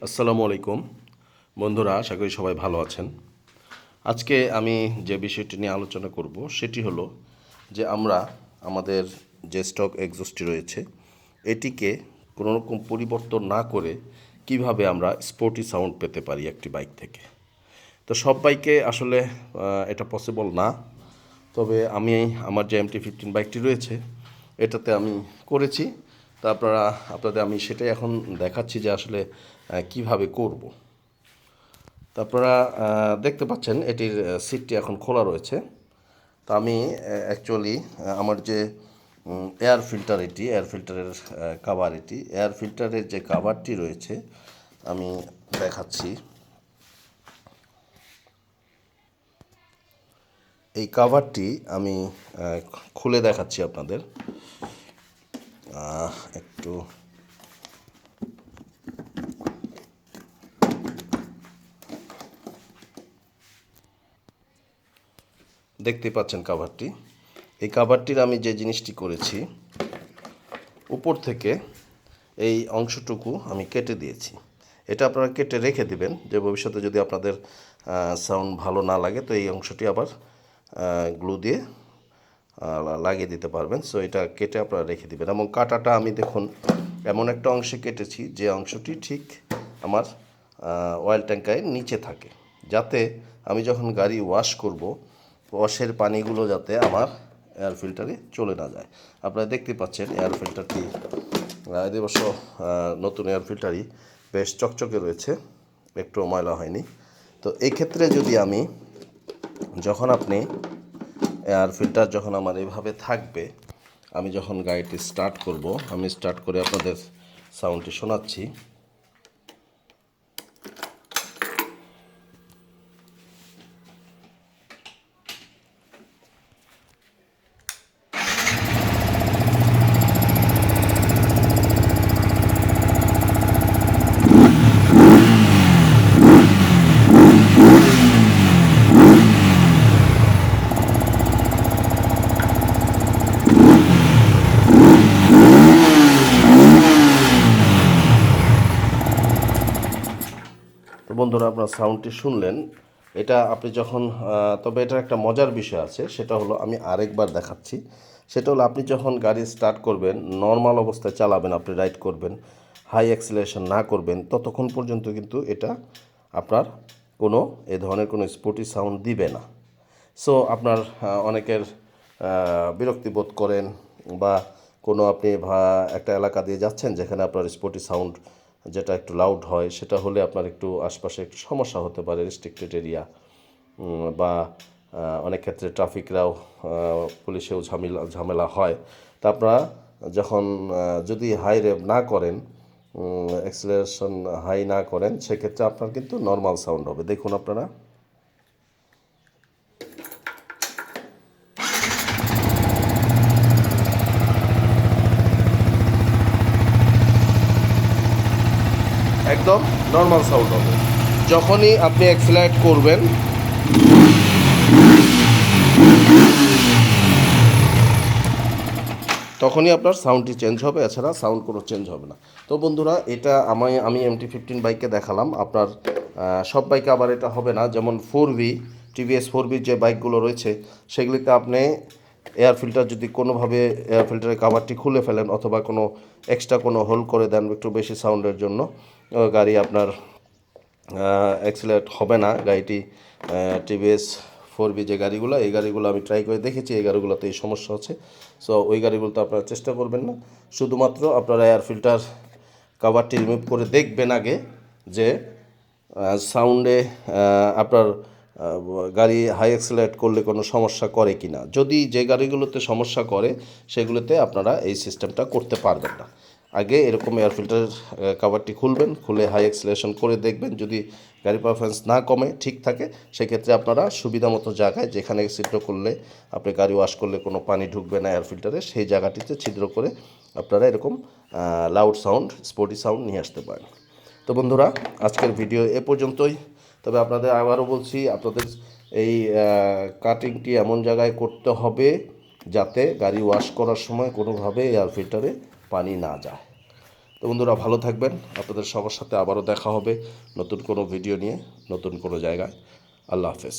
আসসালামু আলাইকুম বন্ধুরা, আশা করি সবাই ভালো আছেন। আজকে আমি যে বিষয়টি নিয়ে আলোচনা করব সেটি হলো যে আমরা আমাদের যে স্টক এক্সস্টটি রয়েছে এটিকে কোনো রকম পরিবর্তন না করে কিভাবে আমরা স্পোর্টি সাউন্ড পেতে পারি একটি বাইক থেকে। তো সব বাইকে আসলে এটা পসিবল না, তবে আমি আমার যে MT-15 বাইকটি রয়েছে এটাতে আমি করেছি। তা আপনাদের আমি সেটাই এখন দেখাচ্ছি যে আসলে কিভাবে করব। তা আপনারা দেখতে পাচ্ছেন এটির সিটটি এখন খোলা রয়েছে। তো আমি অ্যাকচুয়ালি আমার যে এয়ার ফিল্টারের কাভার, এয়ার ফিল্টারের যে কাভারটি রয়েছে আমি দেখাচ্ছি। এই কাভারটি আমি খুলে দেখাচ্ছি আপনাদের। একটু দেখতে পাচ্ছেন কাভারটি। এই কাভারটির আমি যে জিনিসটি করেছি, উপর থেকে এই অংশটুকু আমি কেটে দিয়েছি। এটা আপনারা কেটে রেখে দিবেন, যে ভবিষ্যতে যদি আপনাদের সাউন্ড ভালো না লাগে তো এই অংশটি আবার গ্লু দিয়ে লাগিয়ে দিতে পারবেন। সো এটা কেটে আপনারা রেখে দিবেন। এবং কাটাটা আমি দেখুন এমন একটা অংশে কেটেছি যে অংশটি ঠিক আমার অয়েল ট্যাঙ্কারের নিচে থাকে, যাতে আমি যখন গাড়ি ওয়াশ করব ওয়াশের পানিগুলো যাতে আমার এয়ার ফিল্টারে চলে না যায়। আপনারা দেখতে পাচ্ছেন এয়ার ফিল্টারটি অবশ্য নতুন এয়ার ফিল্টারই বেশ চকচকে রয়েছে, একটু ময়লা হয়নি। তো এই ক্ষেত্রে যদি আমি আপনি এয়ার ফিল্টার যখন আমার এইভাবে থাকবে, আমি যখন গাড়িটি স্টার্ট করব, আমি স্টার্ট করে আপনাদের সাউন্ডটি শোনাচ্ছি। তো বন্ধুরা, আপনার সাউন্ডটি শুনলেন। এটা আপনি যখন তবে এটার একটা মজার বিষয় আছে, সেটা হলো আমি আরেকবার দেখাচ্ছি। সেটা হলো আপনি যখন গাড়ি স্টার্ট করবেন, নর্মাল অবস্থায় চালাবেন, আপনি রাইড করবেন, হাই অ্যাক্সিলারেশন না করবেন, ততক্ষণ পর্যন্ত কিন্তু এটা আপনার কোনো এ ধরনের কোনো স্পোর্টি সাউন্ড দিবে না। সো আপনার অনেকের বিরক্তি বোধ করেন, বা কোনো আপনি একটা এলাকা দিয়ে যাচ্ছেন যেখানে আপনার স্পোর্টি সাউন্ড যেটা একটু লাউড হয়, সেটা হলে আপনার একটু আশপাশে একটু সমস্যা হতে পারে, রেস্ট্রিক্টেড এরিয়া, বা অনেক ক্ষেত্রে ট্রাফিকরাও পুলিশেও ঝামেলা হয়। তা আপনারা যখন যদি হাই রেভ না করেন, অ্যাক্সিলারেশন হাই না করেন, সেক্ষেত্রে আপনার কিন্তু নর্মাল সাউন্ড হবে। দেখুন আপনারা একদম নর্মাল সাউন্ড হবে। যখনই আপনি অ্যাক্সিলারেট করবেন তখনই আপনার সাউন্ডটি চেঞ্জ হবে, এছাড়া সাউন্ড কোনো চেঞ্জ হবে না। তো বন্ধুরা, এটা আমি MT-15 বাইকে দেখালাম। আপনার সব বাইকে আবার এটা হবে না। যেমন 4V TVS 4V যে বাইকগুলো রয়েছে সেগুলিতে আপনি এয়ার ফিল্টার যদি কোনোভাবে এয়ার ফিল্টারের কাভারটি খুলে ফেলেন, অথবা কোনো এক্সট্রা কোনো হোল করে দেন একটু বেশি সাউন্ডের জন্য, গাড়ি আপনার অ্যাক্সিলারেট হবে না। গাড়িটি TVS 4V যে গাড়িগুলো, এই গাড়িগুলো আমি ট্রাই করে দেখেছি, এই গাড়িগুলোতে এই সমস্যা হচ্ছে। সো ওই গাড়িগুলোতে আপনারা চেষ্টা করবেন না। শুধুমাত্র আপনারা এয়ার ফিল্টার কাভারটি রিমুভ করে দেখবেন আগে যে সাউন্ডে আপনার গাড়ি হাই অ্যাক্সিলারেট করলে কোনো সমস্যা করে কি না। যদি যে গাড়িগুলোতে সমস্যা করে সেগুলোতে আপনারা এই সিস্টেমটা করতে পারবেন না। আগে এরকম এয়ার ফিল্টার কাভারটি খুলবেন, খুলে হাই অ্যাক্সিলারেশন করে দেখবেন। যদি গাড়ির পারফরমেন্স না কমে, ঠিক থাকে, সেক্ষেত্রে আপনারা সুবিধা মতো জায়গায়, যেখানে ছিদ্র করলে আপনি গাড়ি ওয়াশ করলে কোনো পানি ঢুকবে না এয়ার ফিল্টারে, সেই জায়গাটিতে ছিদ্র করে আপনারা এরকম লাউড সাউন্ড, স্পোর্টি সাউন্ড নিয়ে আসতে পারেন। তো বন্ধুরা, আজকের ভিডিও এ পর্যন্তই। তবে আপনাদের আবারও বলছি, আপনাদের এই কাটিংটি এমন জায়গায় করতে হবে যাতে গাড়ি ওয়াশ করার সময় কোনোভাবে এয়ার ফিল্টারে পানি না যায়। তো বন্ধুরা ভালো থাকবেন, আপনাদের সবার সাথে আবারও দেখা হবে নতুন কোনো ভিডিও নিয়ে, নতুন কোনো জায়গায়। আল্লাহ হাফেজ।